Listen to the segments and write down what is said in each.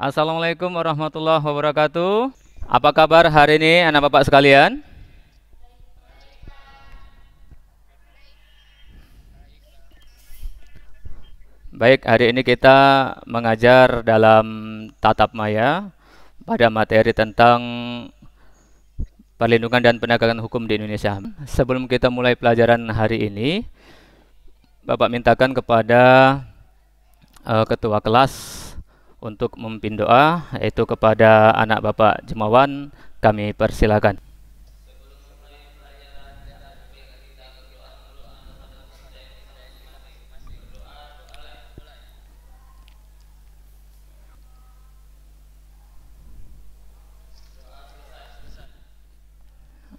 Assalamualaikum warahmatullahi wabarakatuh. Apa kabar hari ini anak bapak sekalian? Baik, hari ini kita mengajar dalam tatap maya pada materi tentang perlindungan dan penegakan hukum di Indonesia. Sebelum kita mulai pelajaran hari ini, Bapak mintakan kepada ketua kelas untuk memimpin doa, yaitu kepada anak Bapak Jemawan, kami persilakan.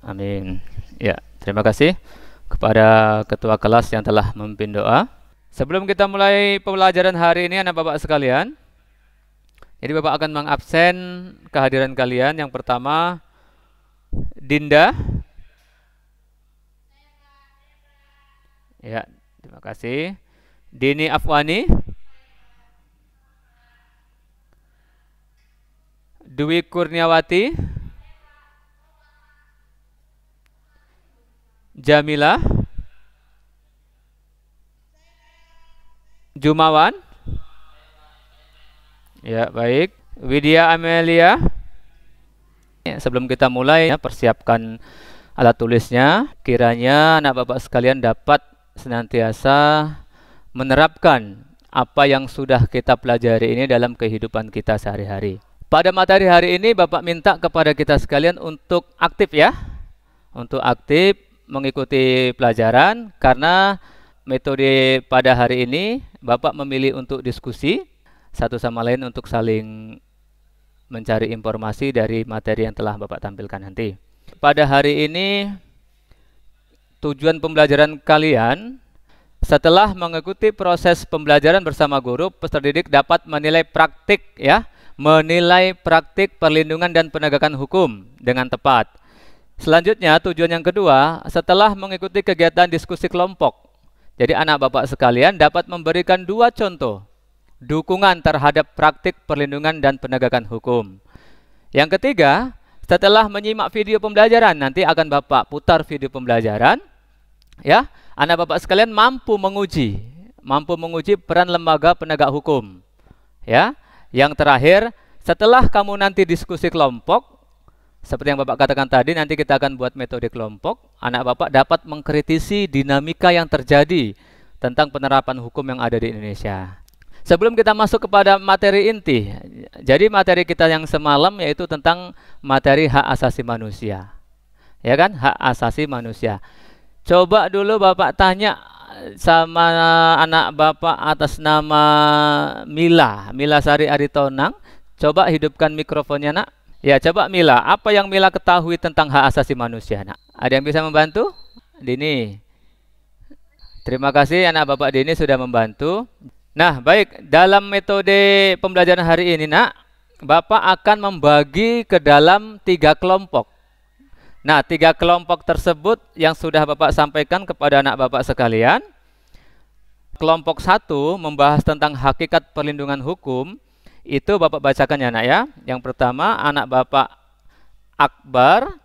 Amin. Ya, terima kasih kepada ketua kelas yang telah memimpin doa. Sebelum kita mulai pembelajaran hari ini anak bapak sekalian, jadi bapak akan mengabsen kehadiran kalian. Yang pertama, Dinda. Ya, terima kasih. Dini Afwani. Dwi Kurniawati. Jamila. Jumawan. Ya, baik. Widya Amelia. Ya, sebelum kita mulai, ya, persiapkan alat tulisnya. Kiranya anak bapak sekalian dapat senantiasa menerapkan apa yang sudah kita pelajari ini dalam kehidupan kita sehari-hari. Pada materi hari ini, bapak minta kepada kita sekalian untuk aktif, ya. Untuk aktif mengikuti pelajaran, karena metode pada hari ini bapak memilih untuk diskusi satu sama lain untuk saling mencari informasi dari materi yang telah bapak tampilkan nanti. Pada hari ini tujuan pembelajaran kalian setelah mengikuti proses pembelajaran bersama guru, peserta didik dapat menilai praktik, ya, menilai praktik perlindungan dan penegakan hukum dengan tepat. Selanjutnya, tujuan yang kedua, setelah mengikuti kegiatan diskusi kelompok, jadi anak bapak sekalian dapat memberikan dua contoh dukungan terhadap praktik perlindungan dan penegakan hukum. Yang ketiga, setelah menyimak video pembelajaran, nanti akan bapak putar video pembelajaran, ya, anak bapak sekalian mampu menguji peran lembaga penegak hukum, ya. Yang terakhir, setelah kamu nanti diskusi kelompok, seperti yang bapak katakan tadi, nanti kita akan buat metode kelompok. Anak bapak dapat mengkritisi dinamika yang terjadi tentang penerapan hukum yang ada di Indonesia. Sebelum kita masuk kepada materi inti, jadi materi kita yang semalam yaitu tentang materi hak asasi manusia, ya kan, hak asasi manusia. Coba dulu bapak tanya sama anak bapak atas nama Mila Sari Aritonang. Coba hidupkan mikrofonnya, nak. Ya, coba Mila, apa yang Mila ketahui tentang hak asasi manusia, nak? Ada yang bisa membantu? Dini. Terima kasih anak bapak Dini sudah membantu. Nah, baik, dalam metode pembelajaran hari ini, nak, bapak akan membagi ke dalam 3 kelompok. Nah, 3 kelompok tersebut yang sudah bapak sampaikan kepada anak bapak sekalian. Kelompok 1 membahas tentang hakikat perlindungan hukum. Itu bapak bacakan, ya, nak, ya. Yang pertama, anak bapak Akbar,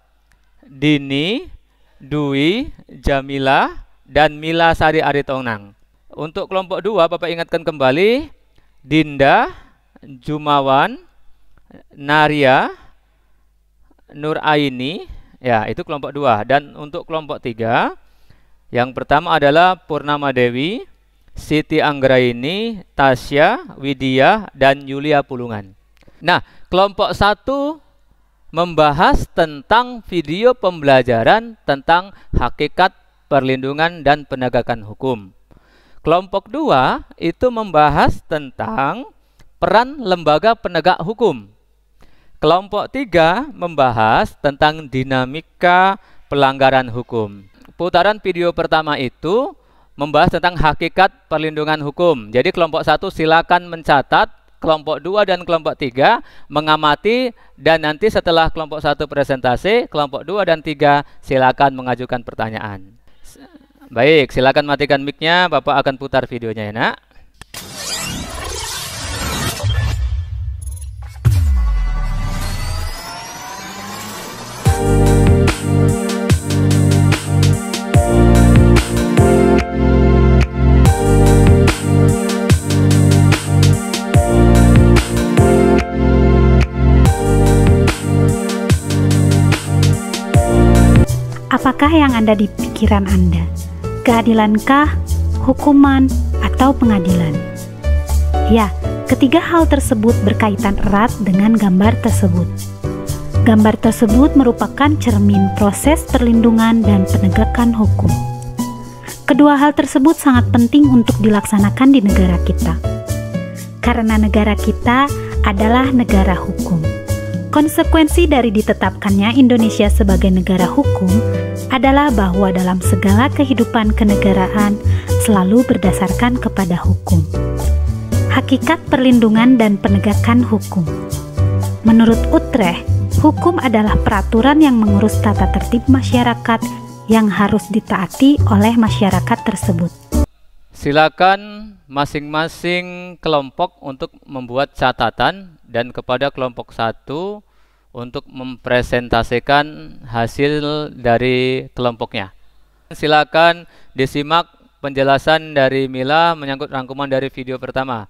Dini, Dwi, Jamila, dan Mila Sari Aritonang. Untuk kelompok 2, bapak ingatkan kembali Dinda, Jumawan, Naria, Nur Aini, ya, itu kelompok 2. Dan untuk kelompok 3, yang pertama adalah Purnama Dewi, Siti Anggraini, Tasya, Widya, dan Yulia Pulungan. Nah, kelompok 1 membahas tentang video pembelajaran tentang hakikat perlindungan dan penegakan hukum. Kelompok 2 itu membahas tentang peran lembaga penegak hukum. Kelompok 3 membahas tentang dinamika pelanggaran hukum. Putaran video pertama itu membahas tentang hakikat perlindungan hukum. Jadi kelompok 1 silakan mencatat, kelompok 2 dan kelompok 3 mengamati, dan nanti setelah kelompok 1 presentasi, kelompok 2 dan 3 silakan mengajukan pertanyaan. Baik, silakan matikan mic-nya, bapak akan putar videonya, ya, nak. Apakah yang ada di pikiran Anda? Keadilankah, hukuman, atau pengadilan? Ya, ketiga hal tersebut berkaitan erat dengan gambar tersebut. Gambar tersebut merupakan cermin proses perlindungan dan penegakan hukum. Kedua hal tersebut sangat penting untuk dilaksanakan di negara kita, karena negara kita adalah negara hukum. Konsekuensi dari ditetapkannya Indonesia sebagai negara hukum adalah bahwa dalam segala kehidupan kenegaraan selalu berdasarkan kepada hukum. Hakikat perlindungan dan penegakan hukum. Menurut Utrecht, hukum adalah peraturan yang mengurus tata tertib masyarakat yang harus ditaati oleh masyarakat tersebut. Silakan masing-masing kelompok untuk membuat catatan dan kepada kelompok 1 untuk mempresentasikan hasil dari kelompoknya. Silakan disimak penjelasan dari Mila menyangkut rangkuman dari video pertama.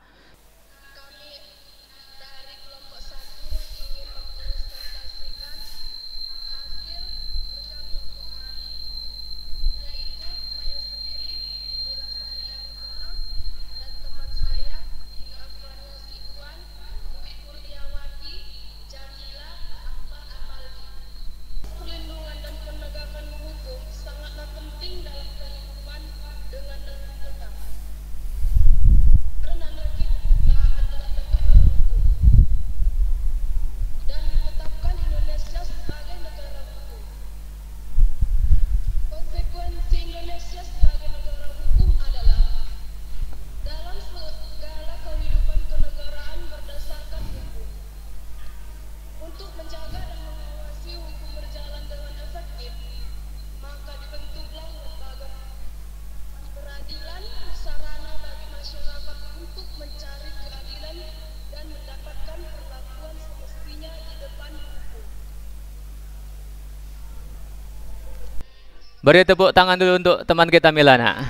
Beri tepuk tangan dulu untuk teman kita Milana.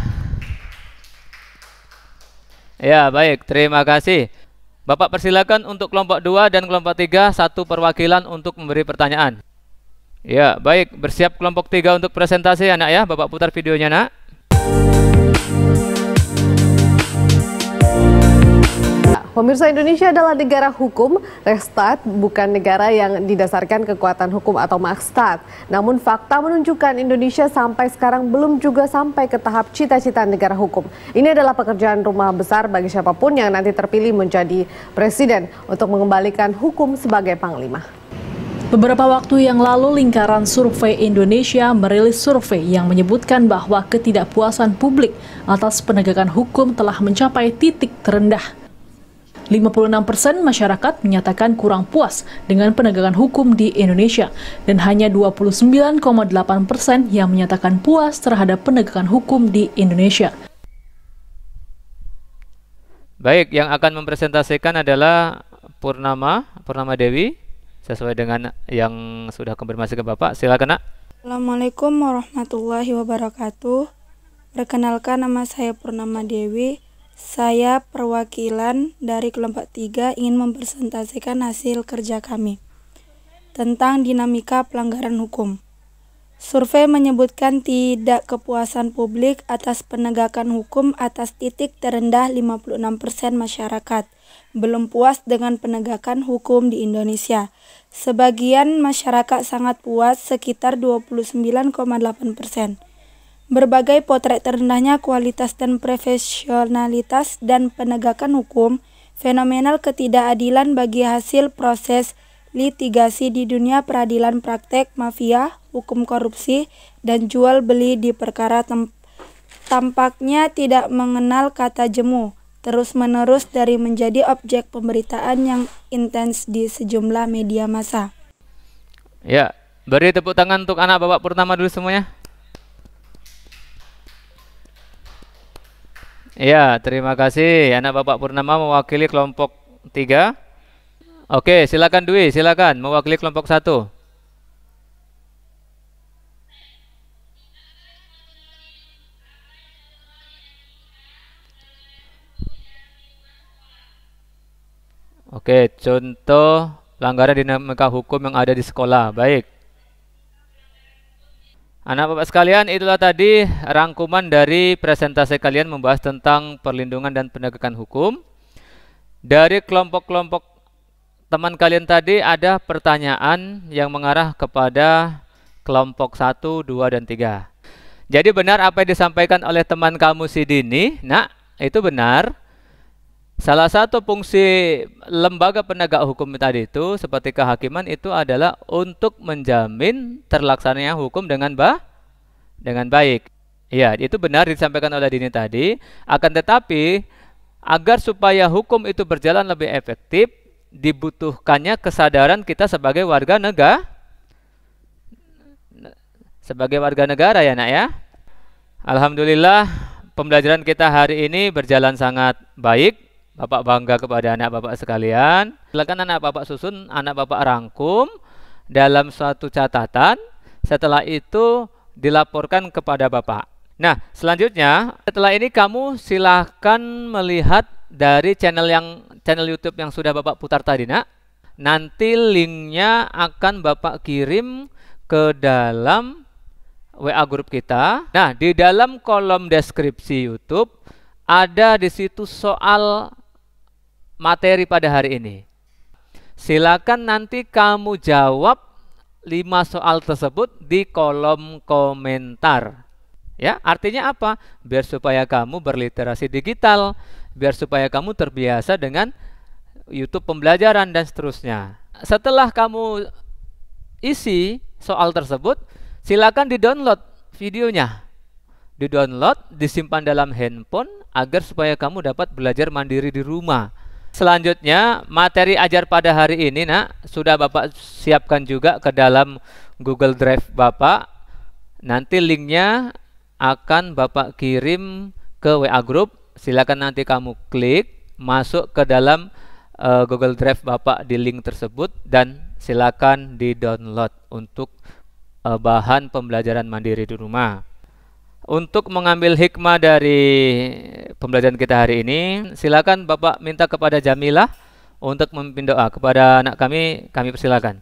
Ya, baik, terima kasih. Bapak persilakan untuk kelompok 2 dan kelompok 3 satu perwakilan untuk memberi pertanyaan. Ya, baik, bersiap kelompok 3 untuk presentasi anak ya. Bapak putar videonya, Nak. Pemirsa, Indonesia adalah negara hukum, Rechtsstaat, bukan negara yang didasarkan kekuatan hukum atau Machtstaat. Namun fakta menunjukkan Indonesia sampai sekarang belum juga sampai ke tahap cita-cita negara hukum. Ini adalah pekerjaan rumah besar bagi siapapun yang nanti terpilih menjadi presiden untuk mengembalikan hukum sebagai panglima. Beberapa waktu yang lalu, Lingkaran Survei Indonesia merilis survei yang menyebutkan bahwa ketidakpuasan publik atas penegakan hukum telah mencapai titik terendah. 56% masyarakat menyatakan kurang puas dengan penegakan hukum di Indonesia dan hanya 29,8% yang menyatakan puas terhadap penegakan hukum di Indonesia. Baik, yang akan mempresentasikan adalah Purnama Dewi sesuai dengan yang sudah konfirmasi ke Bapak. Silakan, Nak. Assalamualaikum warahmatullahi wabarakatuh. Perkenalkan, nama saya Purnama Dewi. Saya perwakilan dari kelompok 3 ingin mempresentasikan hasil kerja kami tentang dinamika pelanggaran hukum. Survei menyebutkan tidak kepuasan publik atas penegakan hukum atas titik terendah 56% masyarakat belum puas dengan penegakan hukum di Indonesia. Sebagian masyarakat sangat puas, sekitar 29,8%. Berbagai potret terendahnya kualitas dan profesionalitas dan penegakan hukum, fenomenal ketidakadilan bagi hasil proses litigasi di dunia peradilan, praktek mafia, hukum korupsi, dan jual beli di perkara tampaknya tidak mengenal kata jemu, terus-menerus dari menjadi objek pemberitaan yang intens di sejumlah media massa. Ya, beri tepuk tangan untuk anak Bapak Purnama dulu semuanya. Ya, terima kasih. Anak Bapak Purnama mewakili kelompok 3. Oke, silakan Dwi, silakan mewakili kelompok 1. Oke, contoh pelanggaran dinamika hukum yang ada di sekolah. Baik. Anak bapak sekalian, itulah tadi rangkuman dari presentasi kalian membahas tentang perlindungan dan penegakan hukum. Dari kelompok-kelompok teman kalian tadi ada pertanyaan yang mengarah kepada kelompok 1, 2, dan 3. Jadi benar apa yang disampaikan oleh teman kamu si Dini, nak, itu benar. Salah satu fungsi lembaga penegak hukum tadi itu seperti kehakiman itu adalah untuk menjamin terlaksananya hukum dengan baik. Ya, itu benar disampaikan oleh Dini tadi. Akan tetapi agar supaya hukum itu berjalan lebih efektif, dibutuhkannya kesadaran kita sebagai warga negara ya, nak ya. Alhamdulillah pembelajaran kita hari ini berjalan sangat baik. Bapak bangga kepada anak bapak sekalian. Silakan anak bapak susun, anak bapak rangkum dalam suatu catatan. Setelah itu dilaporkan kepada bapak. Nah, selanjutnya setelah ini kamu silahkan melihat dari channel YouTube yang sudah bapak putar tadi, nak. Nanti linknya akan bapak kirim ke dalam WA grup kita. Nah, di dalam kolom deskripsi YouTube ada di situ soal materi pada hari ini. Silakan nanti kamu jawab 5 soal tersebut di kolom komentar. Ya, artinya apa? Biar supaya kamu berliterasi digital, biar supaya kamu terbiasa dengan YouTube pembelajaran dan seterusnya. Setelah kamu isi soal tersebut, silakan di-download videonya. Di-download, disimpan dalam handphone agar supaya kamu dapat belajar mandiri di rumah. Selanjutnya, materi ajar pada hari ini, nak, sudah bapak siapkan juga ke dalam Google Drive bapak. Nanti linknya akan bapak kirim ke WA Group. Silakan nanti kamu klik masuk ke dalam Google Drive bapak di link tersebut dan silakan di-download untuk bahan pembelajaran mandiri di rumah. Untuk mengambil hikmah dari pembelajaran kita hari ini, silakan bapak minta kepada Jamilah untuk memimpin doa kepada anak kami persilakan.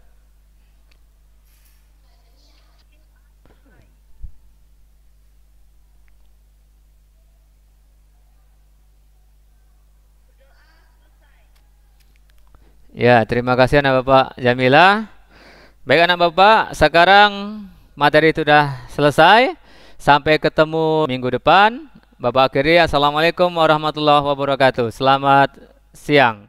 Ya, terima kasih anak bapak Jamilah. Baik anak bapak, sekarang materi sudah selesai. Sampai ketemu minggu depan. Bapak akhiri, assalamualaikum warahmatullahi wabarakatuh. Selamat siang.